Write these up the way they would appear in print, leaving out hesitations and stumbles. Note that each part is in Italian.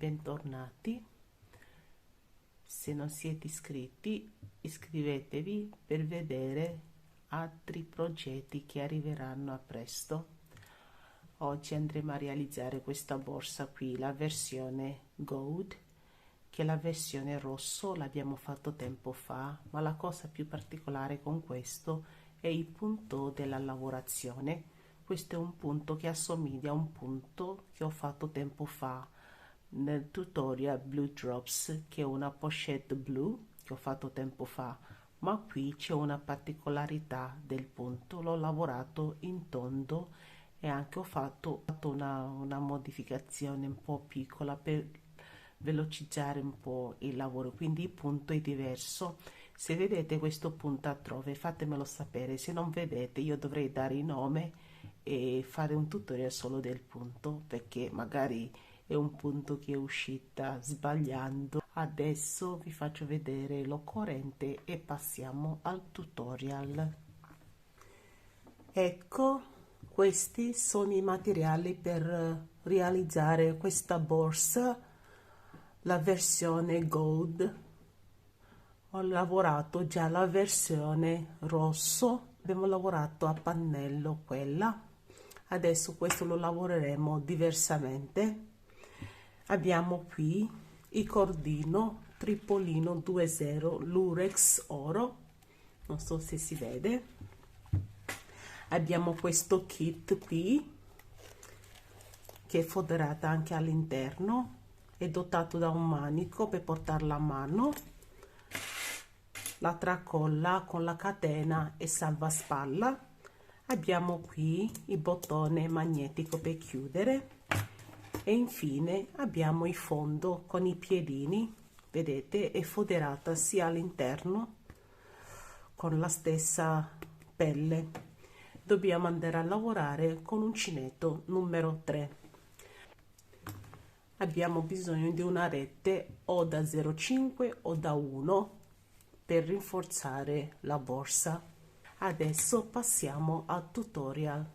bentornati. Se non siete iscritti, iscrivetevi per vedere altri progetti che arriveranno a presto. Oggi andremo a realizzare questa borsa qui, la versione Gold, che la versione rosso l'abbiamo fatto tempo fa, ma la cosa più particolare con questo è il punto della lavorazione. Questo è un punto che assomiglia a un punto che ho fatto tempo fa nel tutorial Blue Drops, che è una pochette blu che ho fatto tempo fa, ma qui c'è una particolarità del punto. L'ho lavorato in tondo e anche ho fatto una modificazione un po' piccola per velocizzare un po' il lavoro, quindi il punto è diverso. Se vedete questo punto altrove fatemelo sapere, se non vedete io dovrei dare il nome e fare un tutorial solo del punto, perché magari è un punto che è uscita sbagliando. Adesso vi faccio vedere l'occorrente e passiamo al tutorial. Ecco, questi sono i materiali per realizzare questa borsa, la versione Gold. Ho lavorato già la versione rosso, abbiamo lavorato a pannello quella. Adesso questo lo lavoreremo diversamente. Abbiamo qui il cordino Tripolino 2.0 Lurex oro, non so se si vede. Abbiamo questo kit qui che è foderata anche all'interno, è dotato da un manico per portarla a mano, la tracolla con la catena e salvaspalla. Abbiamo qui il bottone magnetico per chiudere e infine abbiamo il fondo con i piedini, vedete, è foderata sia all'interno con la stessa pelle. Dobbiamo andare a lavorare con uncinetto numero 3. Abbiamo bisogno di una rete o da 0,5 o da 1 per rinforzare la borsa. Adesso passiamo al tutorial.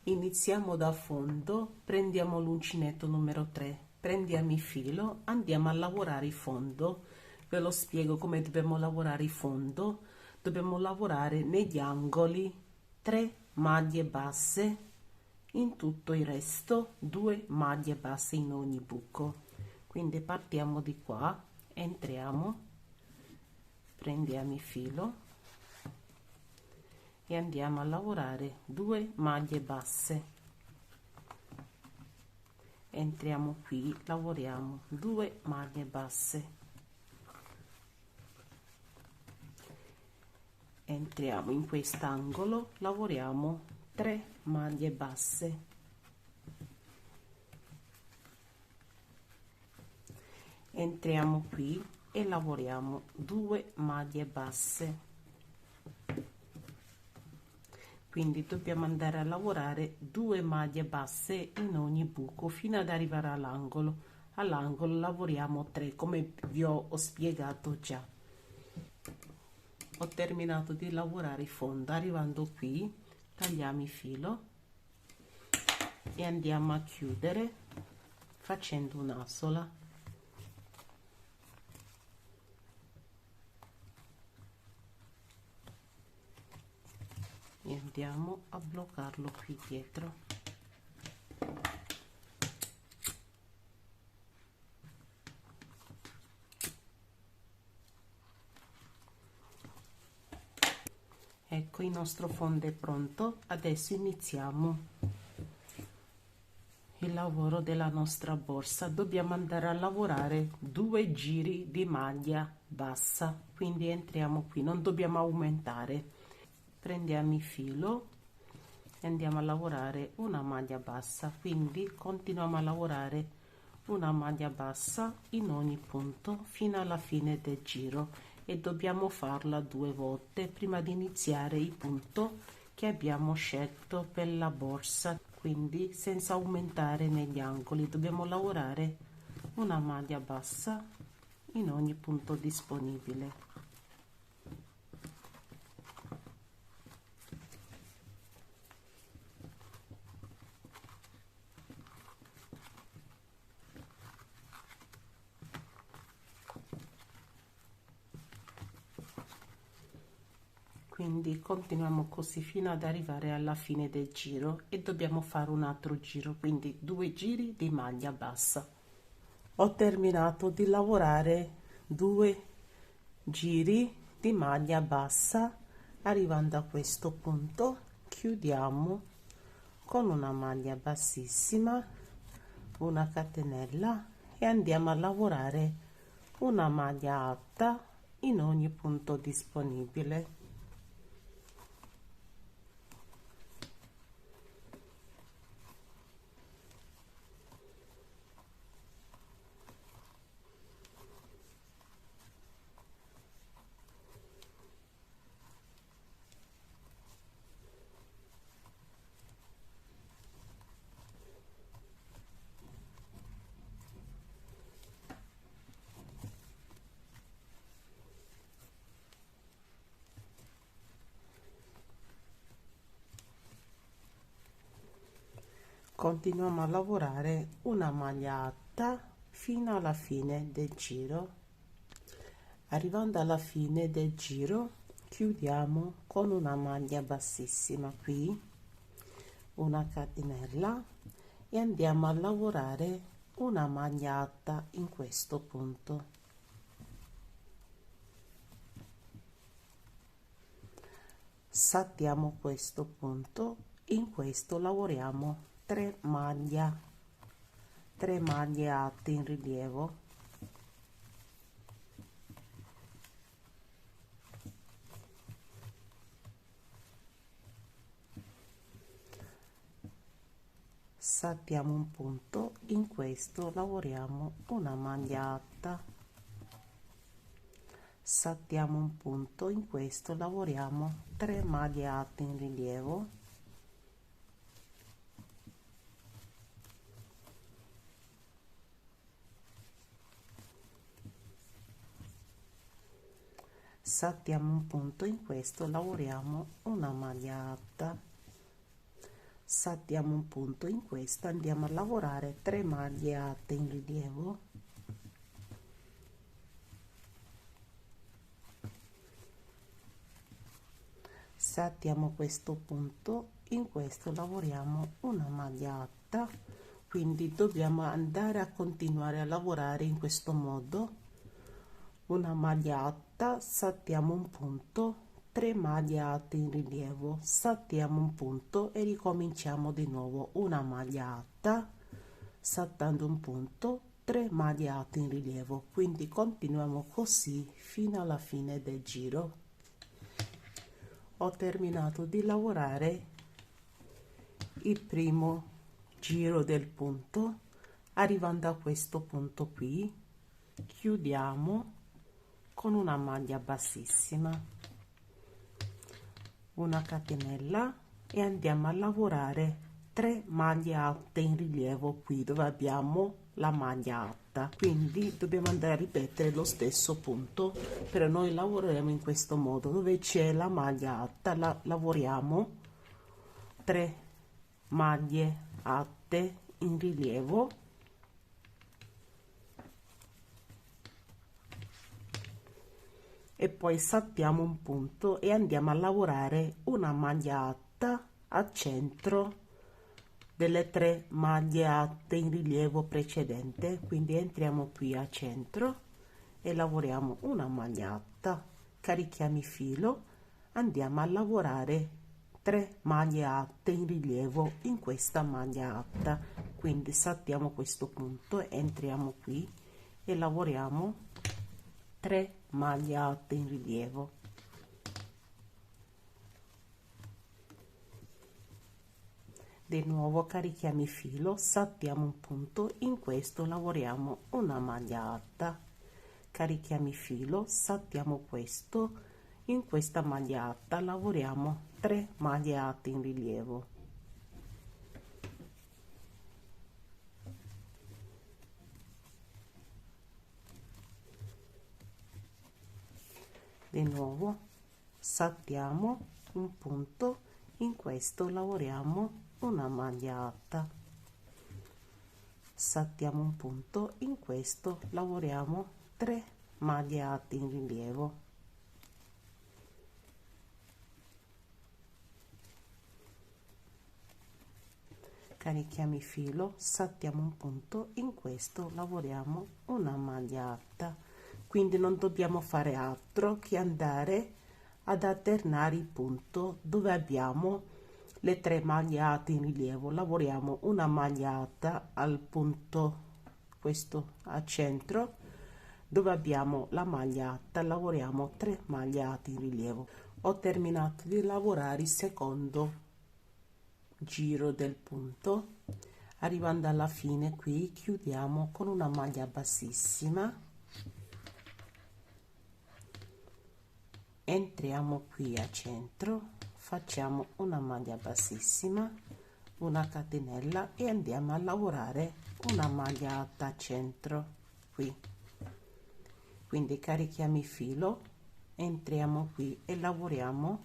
Iniziamo da fondo, prendiamo l'uncinetto numero 3, prendiamo il filo, andiamo a lavorare il fondo. Ve lo spiego come dobbiamo lavorare il fondo. Dobbiamo lavorare negli angoli 3 maglie basse, in tutto il resto 2 maglie basse in ogni buco. Quindi partiamo di qua, entriamo, prendiamo il filo e andiamo a lavorare 2 maglie basse. Entriamo qui, lavoriamo 2 maglie basse, entriamo in quest'angolo, lavoriamo 3 maglie basse, entriamo qui e lavoriamo 2 maglie basse. Quindi dobbiamo andare a lavorare 2 maglie basse in ogni buco fino ad arrivare all'angolo. All'angolo lavoriamo 3 come vi ho spiegato già. Ho terminato di lavorare il fondo, arrivando qui tagliamo il filo e andiamo a chiudere facendo un'asola. E andiamo a bloccarlo qui dietro. Ecco, il nostro fondo è pronto. Adesso iniziamo il lavoro della nostra borsa. Dobbiamo andare a lavorare 2 giri di maglia bassa, quindi entriamo qui, non dobbiamo aumentare. Prendiamo il filo e andiamo a lavorare una maglia bassa, quindi continuiamo a lavorare una maglia bassa in ogni punto fino alla fine del giro e dobbiamo farla 2 volte prima di iniziare il punto che abbiamo scelto per la borsa, quindi senza aumentare negli angoli. Dobbiamo lavorare una maglia bassa in ogni punto disponibile. Quindi continuiamo così fino ad arrivare alla fine del giro e dobbiamo fare un altro giro, quindi 2 giri di maglia bassa. Ho terminato di lavorare 2 giri di maglia bassa. Arrivando a questo punto chiudiamo con una maglia bassissima, una catenella e andiamo a lavorare una maglia alta in ogni punto disponibile. Continuiamo a lavorare una maglia alta fino alla fine del giro. Arrivando alla fine del giro chiudiamo con una maglia bassissima qui, una catenella e andiamo a lavorare una maglia alta in questo punto. Saltiamo questo punto, in questo lavoriamo 3 maglie alte in rilievo. Saltiamo un punto, in questo lavoriamo una maglia alta. Saltiamo un punto, in questo lavoriamo 3 maglie alte in rilievo. Saltiamo un punto, in questo lavoriamo una maglia alta. Saltiamo un punto, in questo andiamo a lavorare 3 maglie alte in rilievo. Saltiamo questo punto, in questo lavoriamo una maglia alta, quindi dobbiamo andare a continuare a lavorare in questo modo. Una maglia alta, saltiamo un punto, 3 maglie alte in rilievo, saltiamo un punto e ricominciamo di nuovo una maglia alta, saltando un punto, 3 maglie alte in rilievo. Quindi continuiamo così fino alla fine del giro. Ho terminato di lavorare il primo giro del punto. Arrivando a questo punto qui chiudiamo con una maglia bassissima, una catenella e andiamo a lavorare 3 maglie alte in rilievo qui dove abbiamo la maglia alta. Quindi dobbiamo andare a ripetere lo stesso punto, però noi lavoreremo in questo modo: dove c'è la maglia alta lavoriamo 3 maglie alte in rilievo, e poi saltiamo un punto e andiamo a lavorare una maglia alta al centro delle 3 maglie alte in rilievo precedente. Quindi entriamo qui a centro e lavoriamo una maglia alta, carichiamo il filo, andiamo a lavorare 3 maglie alte in rilievo in questa maglia alta. Quindi saltiamo questo punto, entriamo qui e lavoriamo 3 maglie alte in rilievo. Di nuovo carichiamo il filo, saltiamo un punto, in questo lavoriamo una maglia alta, carichiamo il filo, saltiamo questo, in questa maglia alta lavoriamo 3 maglie alte in rilievo. Di nuovo saltiamo un punto, in questo lavoriamo una maglia alta, saltiamo un punto, in questo lavoriamo 3 maglie alte in rilievo. carichiamo il filo, saltiamo un punto, in questo lavoriamo una maglia alta, quindi non dobbiamo fare altro che andare ad alternare il punto dove abbiamo le 3 maglie alte in rilievo. Lavoriamo una maglia alta al punto, questo al centro, dove abbiamo la maglia alta, lavoriamo 3 maglie alte in rilievo. Ho terminato di lavorare il secondo giro del punto. Arrivando alla fine qui chiudiamo con una maglia bassissima, entriamo qui a centro, facciamo una maglia bassissima, una catenella e andiamo a lavorare una maglia alta a centro qui. Quindi carichiamo il filo, entriamo qui e lavoriamo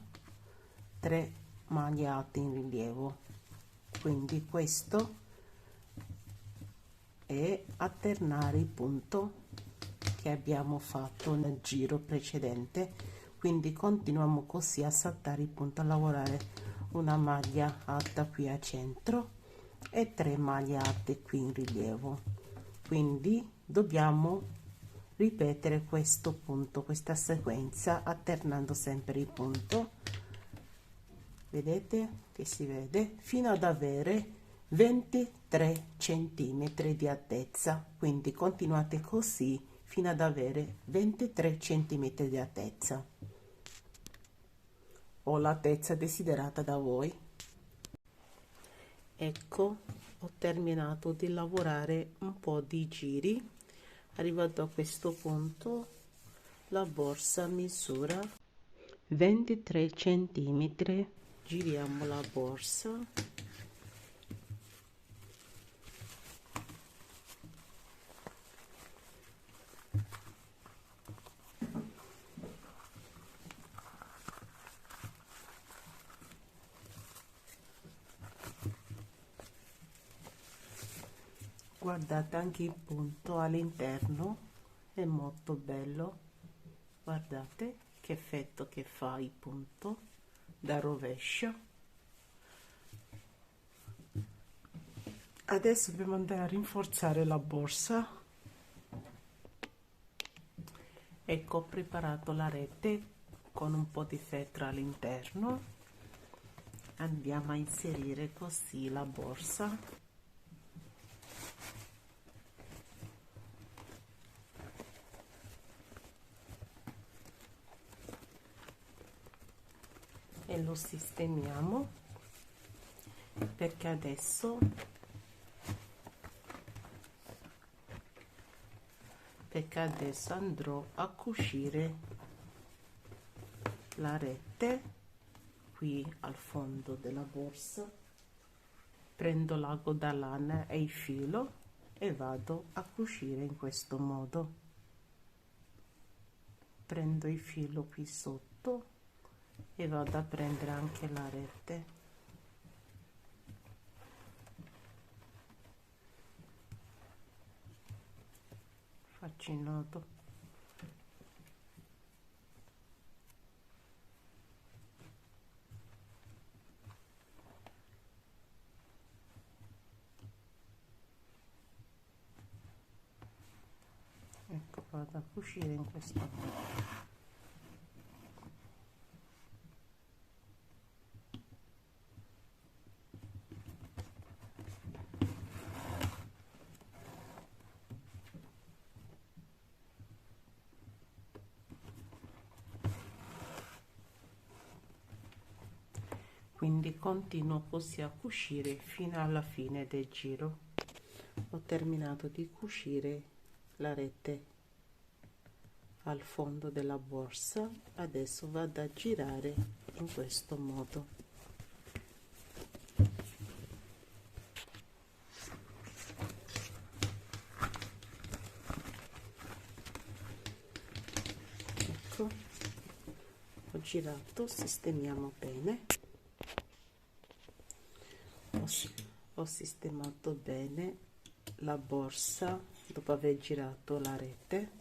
3 maglie alte in rilievo. Quindi questo è alternare il punto che abbiamo fatto nel giro precedente, quindi continuiamo così a saltare il punto, a lavorare una maglia alta qui a centro e 3 maglie alte qui in rilievo. Quindi dobbiamo ripetere questo punto, questa sequenza, alternando sempre il punto, vedete che si vede, fino ad avere 23 centimetri di altezza. Quindi continuate così fino ad avere 23 centimetri di altezza o l'altezza desiderata da voi. Ecco, ho terminato di lavorare un po' di giri. Arrivato a questo punto, la borsa misura 23 centimetri. Giriamo la borsa, guardate anche il punto all'interno, è molto bello, guardate che effetto che fa il punto da rovescio. Adesso dobbiamo andare a rinforzare la borsa. Ecco, ho preparato la rete con un po' di feltro all'interno. Andiamo a inserire così la borsa. E lo sistemiamo, perché adesso andrò a cucire la rete qui al fondo della borsa. Prendo l'ago da lana e il filo e vado a cucire in questo modo. Prendo il filo qui sotto e vado a prendere anche la rete. Faccio il nodo. Ecco, vado a cucire in questo modo. Quindi continuo così a cucire fino alla fine del giro. Ho terminato di cucire la rete al fondo della borsa, adesso vado a girare in questo modo. Ecco, ho girato, sistemiamo bene. Ho sistemato bene la borsa dopo aver girato la rete.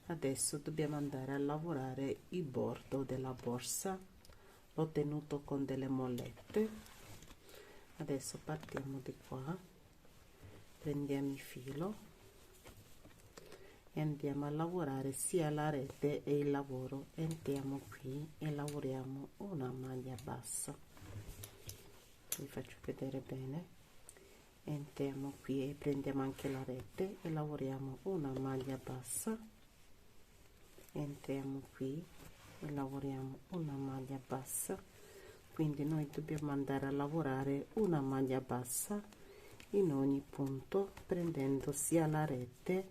Adesso dobbiamo andare a lavorare il bordo della borsa. L'ho tenuto con delle mollette. Adesso partiamo di qua, prendiamo il filo e andiamo a lavorare sia la rete e il lavoro. Entriamo qui e lavoriamo una maglia bassa, vi faccio vedere bene. Entriamo qui e prendiamo anche la rete e lavoriamo una maglia bassa. Entriamo qui e lavoriamo una maglia bassa. Quindi noi dobbiamo andare a lavorare una maglia bassa in ogni punto, prendendo sia la rete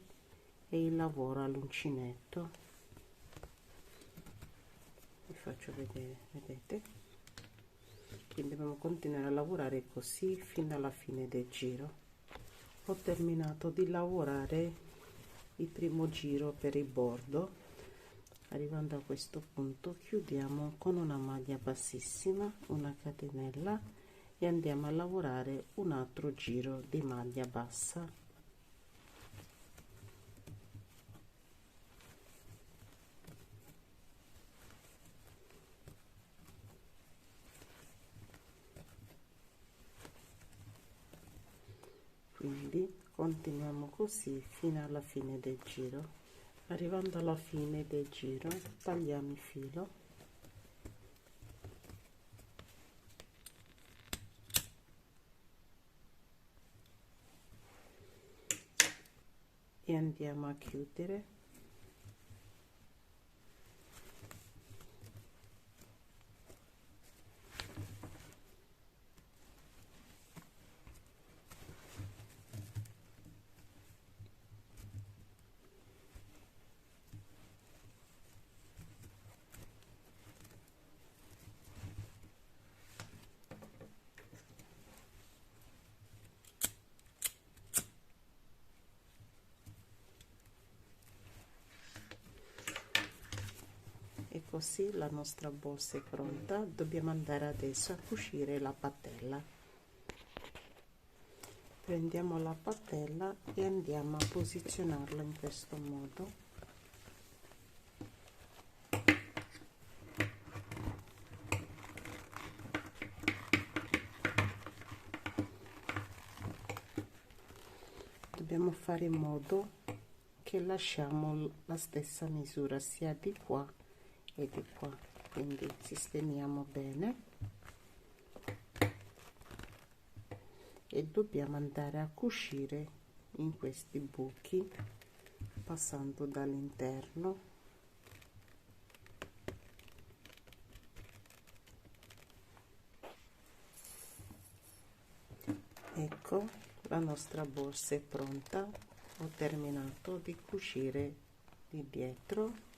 e il lavoro all'uncinetto. Vi faccio vedere, vedete? Quindi dobbiamo continuare a lavorare così fino alla fine del giro. Ho terminato di lavorare il primo giro per il bordo. Arrivando a questo punto chiudiamo con una maglia bassissima, una catenella, e andiamo a lavorare un altro giro di maglia bassa. Quindi continuiamo così fino alla fine del giro. Arrivando alla fine del giro tagliamo il filo e andiamo a chiudere. E così la nostra borsa è pronta. Dobbiamo andare adesso a cucire la patella. Prendiamo la patella e andiamo a posizionarla in questo modo. Dobbiamo fare in modo che lasciamo la stessa misura sia di qua e di qua, quindi sistemiamo bene e dobbiamo andare a cucire in questi buchi passando dall'interno. Ecco, la nostra borsa è pronta. Ho terminato di cucire di dietro.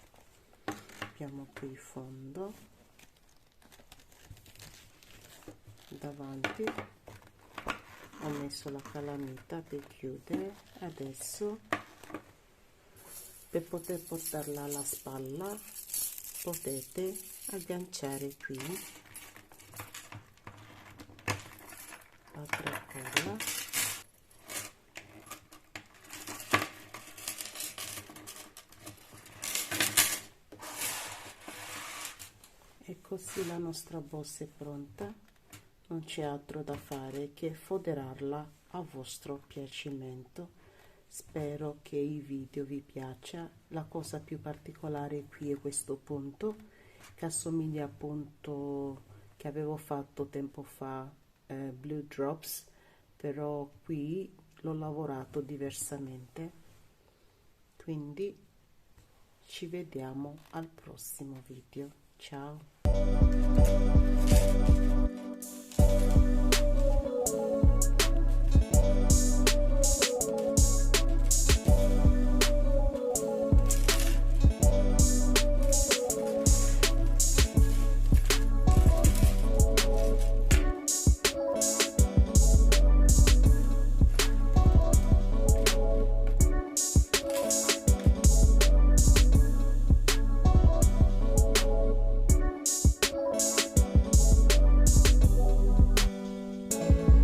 Abbiamo qui il fondo, davanti ho messo la calamita per chiudere. Adesso per poter portarla alla spalla potete agganciare qui l'altra colla e così la nostra borsa è pronta. Non c'è altro da fare che foderarla a vostro piacimento. Spero che il video vi piaccia. La cosa più particolare qui è questo punto che assomiglia al punto che avevo fatto tempo fa, Blue Drops, però qui l'ho lavorato diversamente. Quindi ci vediamo al prossimo video. Ciao.